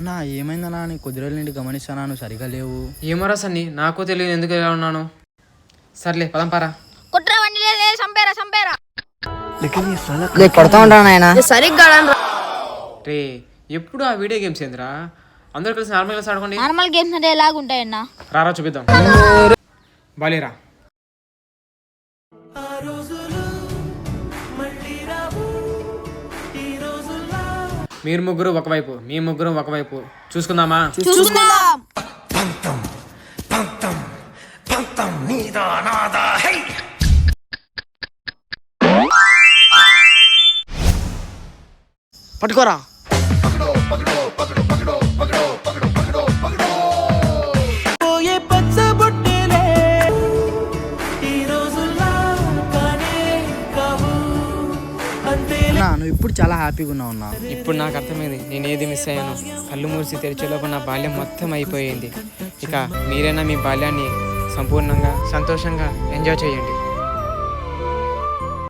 అన్నా ఏమైందన్నా నీ కొద్ది రోజుల నుండి గమనిస్తానా నువ్వు సరిగా లేవు. ఏమోరా సన్ని, నాకు తెలియదు ఎందుకు ఇలా ఉన్నాను. సర్లే పదం పారా. కొట్రా వండి చంపేరా చంపేరా కొడతా ఉంటాను ఆయన సరిగ్గా రే ఎప్పుడు ఆ వీడియో గేమ్స్ ఏందిరా? అందరూ కలిసి నార్మల్ గేమ్స్ ఆడుకోండి. నార్మల్ గేమ్స్ అంటే ఎలాగుంటాయన్నా? రారా చూపిద్దాం. బాలేరా మీరు ముగ్గురు ఒకవైపు, మీ ముగ్గురు ఒకవైపు. చూసుకుందామా? పట్టుకోరా. నువ్వు ఇప్పుడు చాలా హ్యాపీగా ఉన్నావు అన్నా. ఇప్పుడు నాకు అర్థమైంది నేను ఏది మిస్ అయ్యాను. కళ్ళు మూసి తెరిచేలోపు నా బాల్యం మొత్తం అయిపోయింది. ఇక మీరైనా మీ బాల్యాన్ని సంపూర్ణంగా సంతోషంగా ఎంజాయ్ చేయండి.